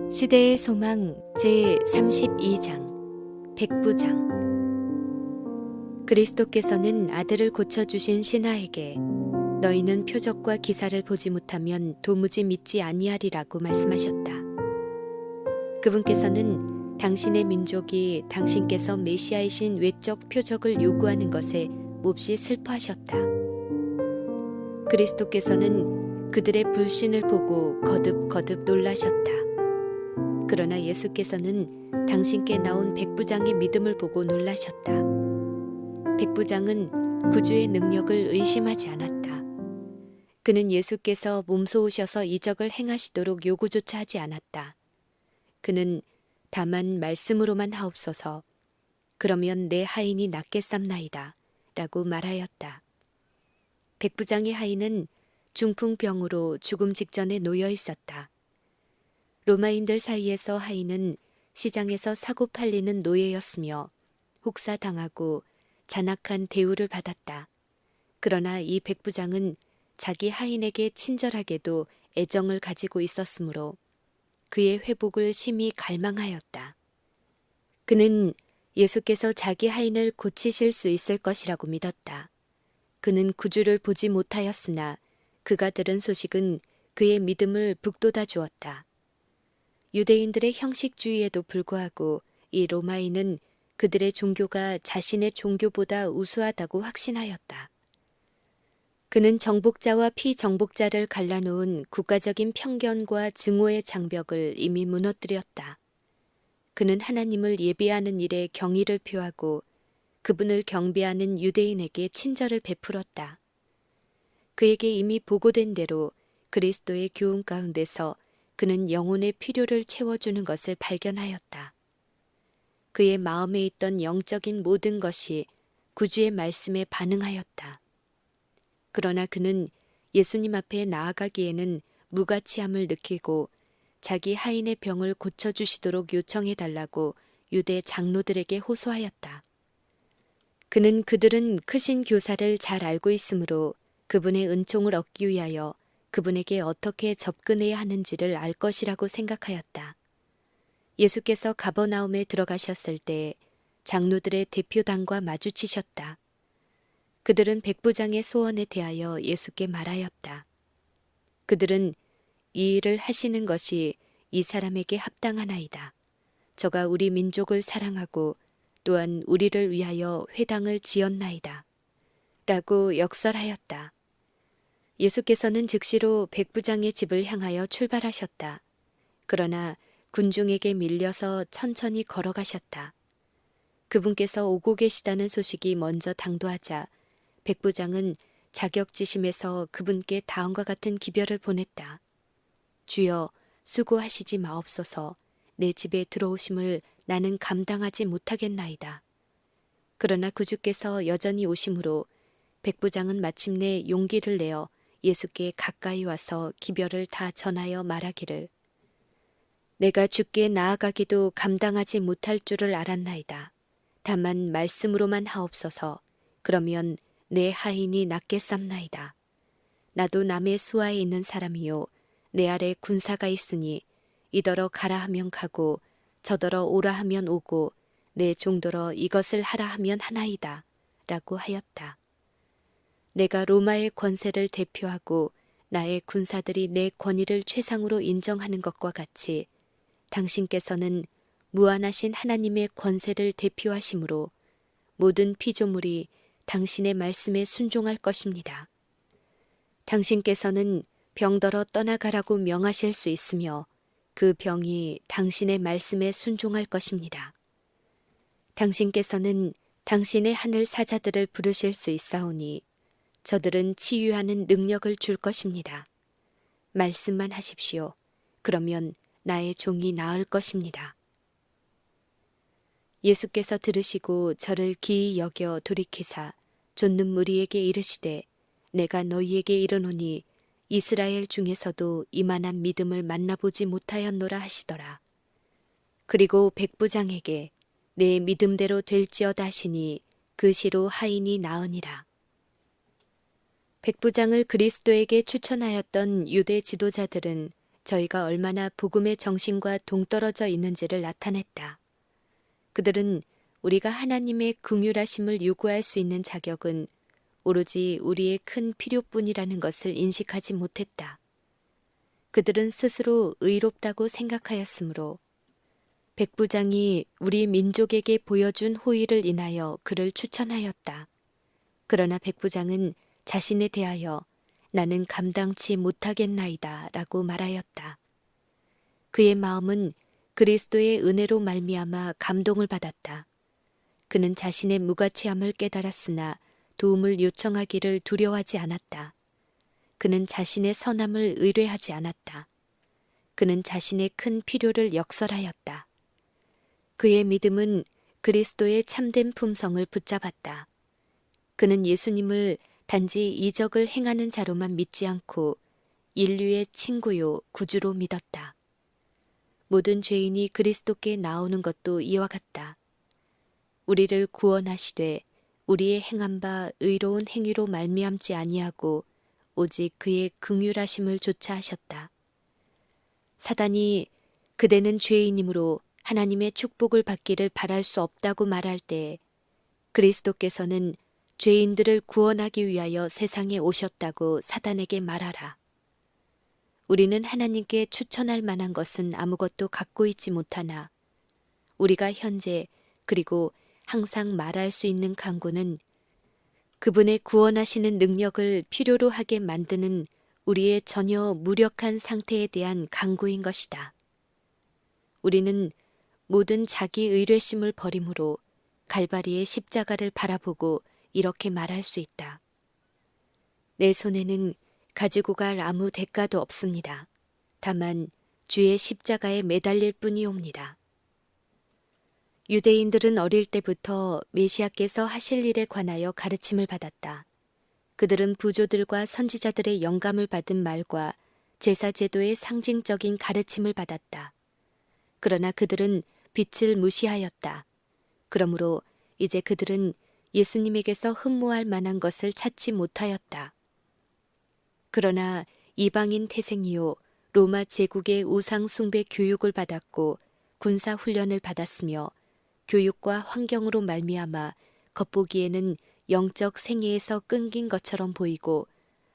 시대의 소망 제32장 백부장. 그리스도께서는 아들을 고쳐주신 신하에게 너희는 표적과 기사를 보지 못하면 도무지 믿지 아니하리라고 말씀하셨다. 그분께서는 당신의 민족이 당신께서 메시아이신 외적 표적을 요구하는 것에 몹시 슬퍼하셨다. 그리스도께서는 그들의 불신을 보고 거듭 놀라셨다. 그러나 예수께서는 당신께 나온 백부장의 믿음을 보고 놀라셨다. 백부장은 구주의 능력을 의심하지 않았다. 그는 예수께서 몸소 오셔서 이적을 행하시도록 요구조차 하지 않았다. 그는 다만 말씀으로만 하옵소서, 그러면 내 하인이 낫겠삼나이다 라고 말하였다. 백부장의 하인은 중풍병으로 죽음 직전에 놓여 있었다. 로마인들 사이에서 하인은 시장에서 사고 팔리는 노예였으며 혹사당하고 잔악한 대우를 받았다. 그러나 이 백부장은 자기 하인에게 친절하게도 애정을 가지고 있었으므로 그의 회복을 심히 갈망하였다. 그는 예수께서 자기 하인을 고치실 수 있을 것이라고 믿었다. 그는 구주를 보지 못하였으나 그가 들은 소식은 그의 믿음을 북돋아 주었다. 유대인들의 형식주의에도 불구하고 이 로마인은 그들의 종교가 자신의 종교보다 우수하다고 확신하였다. 그는 정복자와 피정복자를 갈라놓은 국가적인 편견과 증오의 장벽을 이미 무너뜨렸다. 그는 하나님을 예배하는 일에 경의를 표하고 그분을 경배하는 유대인에게 친절을 베풀었다. 그에게 이미 보고된 대로 그리스도의 교훈 가운데서 그는 영혼의 필요를 채워주는 것을 발견하였다. 그의 마음에 있던 영적인 모든 것이 구주의 말씀에 반응하였다. 그러나 그는 예수님 앞에 나아가기에는 무가치함을 느끼고 자기 하인의 병을 고쳐주시도록 요청해달라고 유대 장로들에게 호소하였다. 그는 그들은 크신 교사를 잘 알고 있으므로 그분의 은총을 얻기 위하여 그분에게 어떻게 접근해야 하는지를 알 것이라고 생각하였다. 예수께서 가버나움에 들어가셨을 때 장로들의 대표단과 마주치셨다. 그들은 백부장의 소원에 대하여 예수께 말하였다. 그들은 이 일을 하시는 것이 이 사람에게 합당하나이다. 저가 우리 민족을 사랑하고 또한 우리를 위하여 회당을 지었나이다. 라고 역설하였다. 예수께서는 즉시로 백부장의 집을 향하여 출발하셨다. 그러나 군중에게 밀려서 천천히 걸어가셨다. 그분께서 오고 계시다는 소식이 먼저 당도하자 백부장은 자격지심에서 그분께 다음과 같은 기별을 보냈다. 주여, 수고하시지 마옵소서. 내 집에 들어오심을 나는 감당하지 못하겠나이다. 그러나 구주께서 여전히 오심으로 백부장은 마침내 용기를 내어 예수께 가까이 와서 기별을 다 전하여 말하기를, 내가 주께 나아가기도 감당하지 못할 줄을 알았나이다. 다만 말씀으로만 하옵소서. 그러면 내 하인이 낫겠삼나이다. 나도 남의 수하에 있는 사람이요 내 아래 군사가 있으니 이더러 가라 하면 가고 저더러 오라 하면 오고 내 종더러 이것을 하라 하면 하나이다. 라고 하였다. 내가 로마의 권세를 대표하고 나의 군사들이 내 권위를 최상으로 인정하는 것과 같이 당신께서는 무한하신 하나님의 권세를 대표하심으로 모든 피조물이 당신의 말씀에 순종할 것입니다. 당신께서는 병더러 떠나가라고 명하실 수 있으며 그 병이 당신의 말씀에 순종할 것입니다. 당신께서는 당신의 하늘 사자들을 부르실 수 있사오니 저들은 치유하는 능력을 줄 것입니다. 말씀만 하십시오. 그러면 나의 종이 나을 것입니다. 예수께서 들으시고 저를 기이 여겨 돌이키사 좇는 무리에게 이르시되, 내가 너희에게 이르노니 이스라엘 중에서도 이만한 믿음을 만나보지 못하였노라 하시더라. 그리고 백부장에게 내 믿음대로 될지어다 하시니 그 시로 하인이 나으니라. 백부장을 그리스도에게 추천하였던 유대 지도자들은 저희가 얼마나 복음의 정신과 동떨어져 있는지를 나타냈다. 그들은 우리가 하나님의 긍휼하심을 요구할 수 있는 자격은 오로지 우리의 큰 필요뿐이라는 것을 인식하지 못했다. 그들은 스스로 의롭다고 생각하였으므로 백부장이 우리 민족에게 보여준 호의를 인하여 그를 추천하였다. 그러나 백부장은 자신에 대하여 나는 감당치 못하겠나이다 라고 말하였다. 그의 마음은 그리스도의 은혜로 말미암아 감동을 받았다. 그는 자신의 무가치함을 깨달았으나 도움을 요청하기를 두려워하지 않았다. 그는 자신의 선함을 의뢰하지 않았다. 그는 자신의 큰 필요를 역설하였다. 그의 믿음은 그리스도의 참된 품성을 붙잡았다. 그는 예수님을 단지 이적을 행하는 자로만 믿지 않고 인류의 친구요 구주로 믿었다. 모든 죄인이 그리스도께 나오는 것도 이와 같다. 우리를 구원하시되 우리의 행한 바 의로운 행위로 말미암지 아니하고 오직 그의 긍휼하심을 조차하셨다. 사단이 그대는 죄인이므로 하나님의 축복을 받기를 바랄 수 없다고 말할 때 그리스도께서는 죄인들을 구원하기 위하여 세상에 오셨다고 사단에게 말하라. 우리는 하나님께 추천할 만한 것은 아무것도 갖고 있지 못하나 우리가 현재 그리고 항상 말할 수 있는 간구는 그분의 구원하시는 능력을 필요로 하게 만드는 우리의 전혀 무력한 상태에 대한 간구인 것이다. 우리는 모든 자기 의뢰심을 버림으로 갈바리의 십자가를 바라보고 이렇게 말할 수 있다. 내 손에는 가지고 갈 아무 대가도 없습니다. 다만 주의 십자가에 매달릴 뿐이옵니다. 유대인들은 어릴 때부터 메시아께서 하실 일에 관하여 가르침을 받았다. 그들은 부조들과 선지자들의 영감을 받은 말과 제사 제도의 상징적인 가르침을 받았다. 그러나 그들은 빛을 무시하였다. 그러므로 이제 그들은 예수님에게서 흠모할 만한 것을 찾지 못하였다. 그러나 이방인 태생이요 로마 제국의 우상 숭배 교육을 받았고 군사 훈련을 받았으며 교육과 환경으로 말미암아 겉보기에는 영적 생애에서 끊긴 것처럼 보이고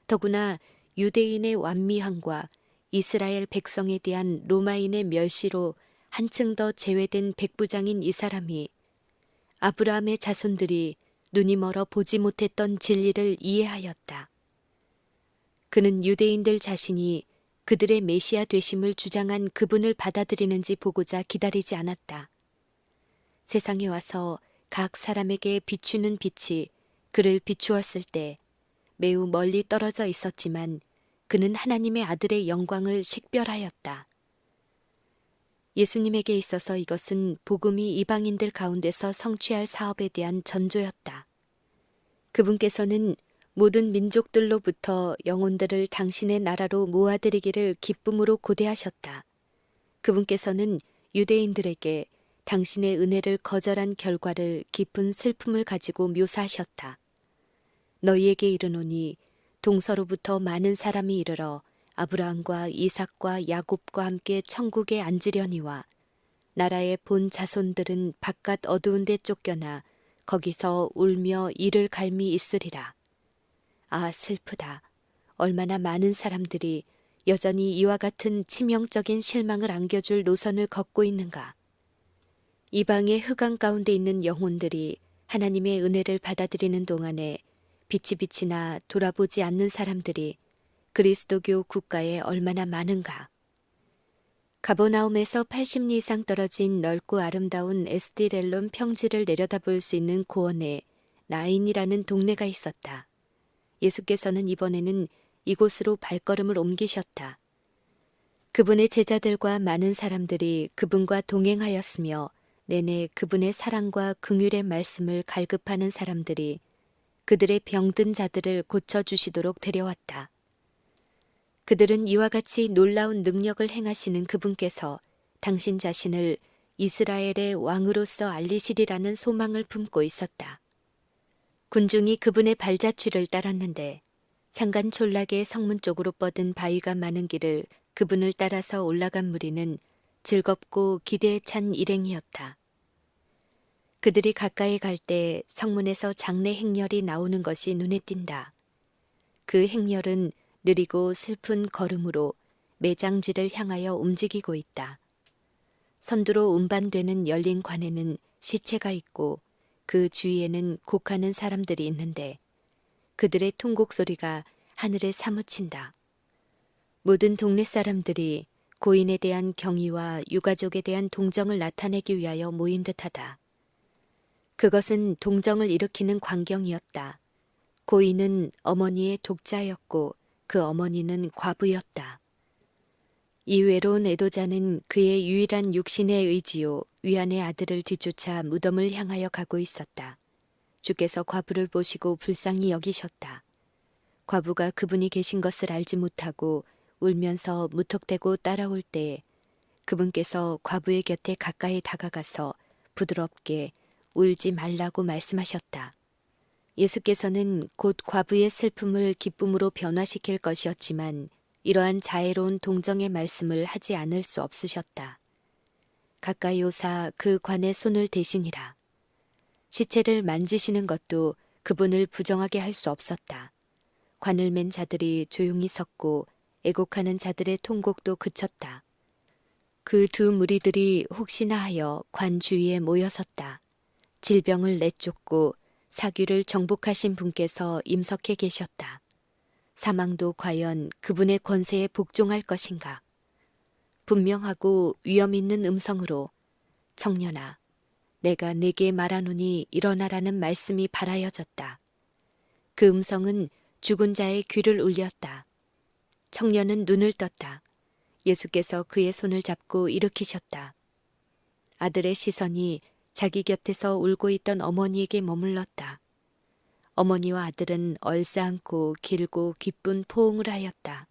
더구나 유대인의 완미함과 이스라엘 백성에 대한 로마인의 멸시로 한층 더 제외된 백부장인 이 사람이 아브라함의 자손들이 눈이 멀어 보지 못했던 진리를 이해하였다. 그는 유대인들 자신이 그들의 메시아 되심을 주장한 그분을 받아들이는지 보고자 기다리지 않았다. 세상에 와서 각 사람에게 비추는 빛이 그를 비추었을 때 매우 멀리 떨어져 있었지만 그는 하나님의 아들의 영광을 식별하였다. 예수님에게 있어서 이것은 복음이 이방인들 가운데서 성취할 사업에 대한 전조였다. 그분께서는 모든 민족들로부터 영혼들을 당신의 나라로 모아들이기를 기쁨으로 고대하셨다. 그분께서는 유대인들에게 당신의 은혜를 거절한 결과를 깊은 슬픔을 가지고 묘사하셨다. 너희에게 이르노니 동서로부터 많은 사람이 이르러 아브라함과 이삭과 야곱과 함께 천국에 앉으려니와 나라의 본 자손들은 바깥 어두운 데 쫓겨나 거기서 울며 이를 갈미 있으리라. 아 슬프다. 얼마나 많은 사람들이 여전히 이와 같은 치명적인 실망을 안겨줄 노선을 걷고 있는가. 이방의 흑암 가운데 있는 영혼들이 하나님의 은혜를 받아들이는 동안에 빛이 나 돌아보지 않는 사람들이 그리스도교 국가에 얼마나 많은가. 가버나움에서 80리 이상 떨어진 넓고 아름다운 에스티렐론 평지를 내려다볼 수 있는 고원에 나인이라는 동네가 있었다. 예수께서는 이번에는 이곳으로 발걸음을 옮기셨다. 그분의 제자들과 많은 사람들이 그분과 동행하였으며 내내 그분의 사랑과 긍휼의 말씀을 갈급하는 사람들이 그들의 병든 자들을 고쳐주시도록 데려왔다. 그들은 이와 같이 놀라운 능력을 행하시는 그분께서 당신 자신을 이스라엘의 왕으로서 알리시리라는 소망을 품고 있었다. 군중이 그분의 발자취를 따랐는데 산간 촌락의 성문 쪽으로 뻗은 바위가 많은 길을 그분을 따라서 올라간 무리는 즐겁고 기대에 찬 일행이었다. 그들이 가까이 갈 때 성문에서 장례 행렬이 나오는 것이 눈에 띈다. 그 행렬은 느리고 슬픈 걸음으로 매장지를 향하여 움직이고 있다. 선두로 운반되는 열린 관에는 시체가 있고 그 주위에는 곡하는 사람들이 있는데 그들의 통곡 소리가 하늘에 사무친다. 모든 동네 사람들이 고인에 대한 경의와 유가족에 대한 동정을 나타내기 위하여 모인 듯하다. 그것은 동정을 일으키는 광경이었다. 고인은 어머니의 독자였고 그 어머니는 과부였다. 이 외로운 애도자는 그의 유일한 육신의 의지요 위안의 아들을 뒤쫓아 무덤을 향하여 가고 있었다. 주께서 과부를 보시고 불쌍히 여기셨다. 과부가 그분이 계신 것을 알지 못하고 울면서 무턱대고 따라올 때에 그분께서 과부의 곁에 가까이 다가가서 부드럽게 울지 말라고 말씀하셨다. 예수께서는 곧 과부의 슬픔을 기쁨으로 변화시킬 것이었지만 이러한 자애로운 동정의 말씀을 하지 않을 수 없으셨다. 가까이 오사 그 관에 손을 대시니라. 시체를 만지시는 것도 그분을 부정하게 할 수 없었다. 관을 맨 자들이 조용히 섰고 애곡하는 자들의 통곡도 그쳤다. 그 두 무리들이 혹시나 하여 관 주위에 모여섰다. 질병을 내쫓고 사귀를 정복하신 분께서 임석해 계셨다. 사망도 과연 그분의 권세에 복종할 것인가? 분명하고 위험 있는 음성으로 청년아, 내가 네게 말하노니 일어나라는 말씀이 발하여졌다. 그 음성은 죽은 자의 귀를 울렸다. 청년은 눈을 떴다. 예수께서 그의 손을 잡고 일으키셨다. 아들의 시선이 자기 곁에서 울고 있던 어머니에게 머물렀다. 어머니와 아들은 얼싸안고 길고 기쁜 포옹을 하였다.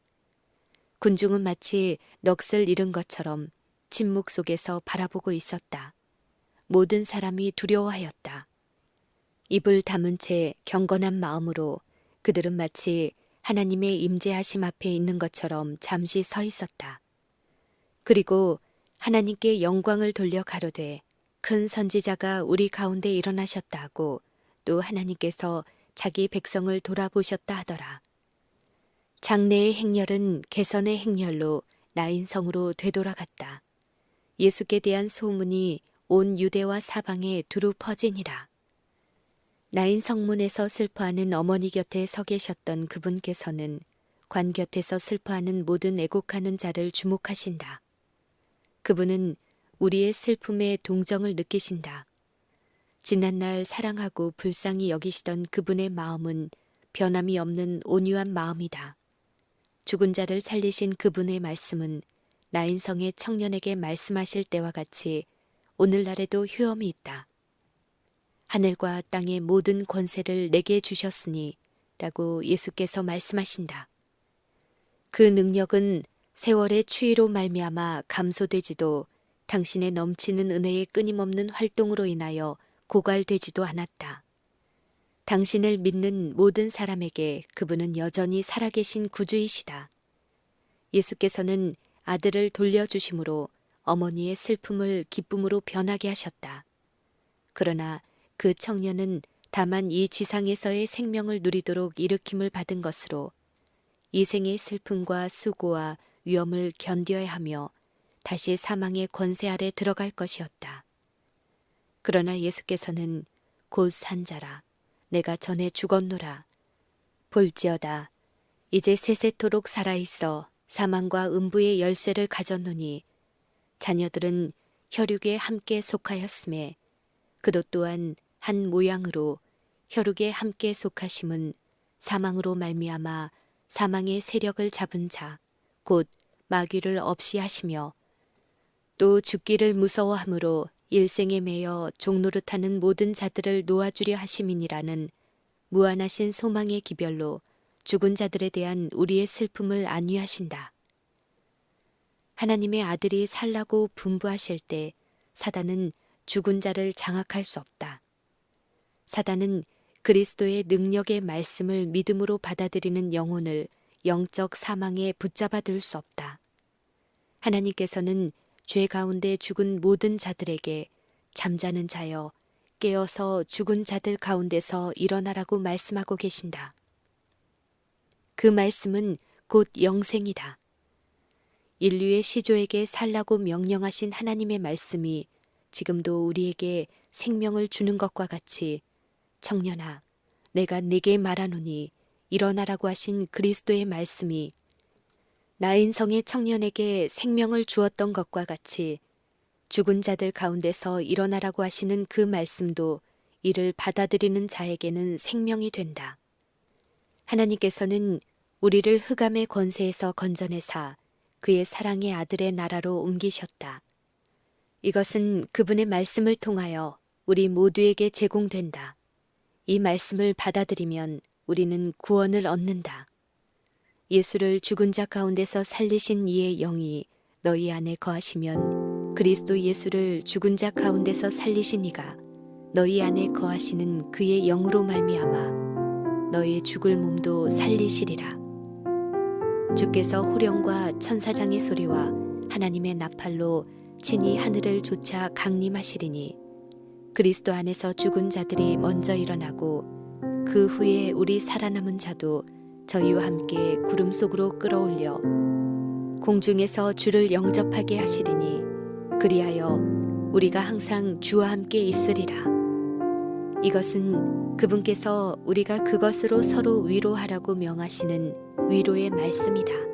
군중은 마치 넋을 잃은 것처럼 침묵 속에서 바라보고 있었다. 모든 사람이 두려워하였다. 입을 다문 채 경건한 마음으로 그들은 마치 하나님의 임재하심 앞에 있는 것처럼 잠시 서 있었다. 그리고 하나님께 영광을 돌려 가로되 큰 선지자가 우리 가운데 일어나셨다 하고 또 하나님께서 자기 백성을 돌아보셨다 하더라. 장래의 행렬은 개선의 행렬로 나인성으로 되돌아갔다. 예수께 대한 소문이 온 유대와 사방에 두루 퍼지니라. 나인성문에서 슬퍼하는 어머니 곁에 서 계셨던 그분께서는 관 곁에서 슬퍼하는 모든 애곡하는 자를 주목하신다. 그분은 우리의 슬픔에 동정을 느끼신다. 지난날 사랑하고 불쌍히 여기시던 그분의 마음은 변함이 없는 온유한 마음이다. 죽은 자를 살리신 그분의 말씀은 나인성의 청년에게 말씀하실 때와 같이 오늘날에도 효험이 있다. 하늘과 땅의 모든 권세를 내게 주셨으니 라고 예수께서 말씀하신다. 그 능력은 세월의 추위로 말미암아 감소되지도 당신의 넘치는 은혜의 끊임없는 활동으로 인하여 고갈되지도 않았다. 당신을 믿는 모든 사람에게 그분은 여전히 살아계신 구주이시다. 예수께서는 아들을 돌려주심으로 어머니의 슬픔을 기쁨으로 변하게 하셨다. 그러나 그 청년은 다만 이 지상에서의 생명을 누리도록 일으킴을 받은 것으로 이 생의 슬픔과 수고와 위험을 견뎌야 하며 다시 사망의 권세 아래 들어갈 것이었다. 그러나 예수께서는 곧 산자라 내가 전에 죽었노라. 볼지어다 이제 세세토록 살아있어 사망과 음부의 열쇠를 가졌노니 자녀들은 혈육에 함께 속하였음에 그도 또한 한 모양으로 혈육에 함께 속하심은 사망으로 말미암아 사망의 세력을 잡은 자 곧 마귀를 없이 하시며 또 죽기를 무서워함으로 일생에 매여 종노릇하는 모든 자들을 놓아주려 하심이니라는 무한하신 소망의 기별로 죽은 자들에 대한 우리의 슬픔을 안위하신다. 하나님의 아들이 살라고 분부하실 때 사단은 죽은 자를 장악할 수 없다. 사단은 그리스도의 능력의 말씀을 믿음으로 받아들이는 영혼을 영적 사망에 붙잡아 둘 수 없다. 하나님께서는 죄 가운데 죽은 모든 자들에게 잠자는 자여 깨어서 죽은 자들 가운데서 일어나라고 말씀하고 계신다. 그 말씀은 곧 영생이다. 인류의 시조에게 살라고 명령하신 하나님의 말씀이 지금도 우리에게 생명을 주는 것과 같이 청년아, 내가 네게 말하노니 일어나라고 하신 그리스도의 말씀이 나인성의 청년에게 생명을 주었던 것과 같이 죽은 자들 가운데서 일어나라고 하시는 그 말씀도 이를 받아들이는 자에게는 생명이 된다. 하나님께서는 우리를 흑암의 권세에서 건져내사 그의 사랑의 아들의 나라로 옮기셨다. 이것은 그분의 말씀을 통하여 우리 모두에게 제공된다. 이 말씀을 받아들이면 우리는 구원을 얻는다. 예수를 죽은 자 가운데서 살리신 이의 영이 너희 안에 거하시면 그리스도 예수를 죽은 자 가운데서 살리신 이가 너희 안에 거하시는 그의 영으로 말미암아 너희 죽을 몸도 살리시리라. 주께서 호령과 천사장의 소리와 하나님의 나팔로 친히 하늘을 쫓아 강림하시리니 그리스도 안에서 죽은 자들이 먼저 일어나고 그 후에 우리 살아남은 자도 저희와 함께 구름 속으로 끌어올려 공중에서 주를 영접하게 하시리니 그리하여 우리가 항상 주와 함께 있으리라. 이것은 그분께서 우리가 그것으로 서로 위로하라고 명하시는 위로의 말씀이다.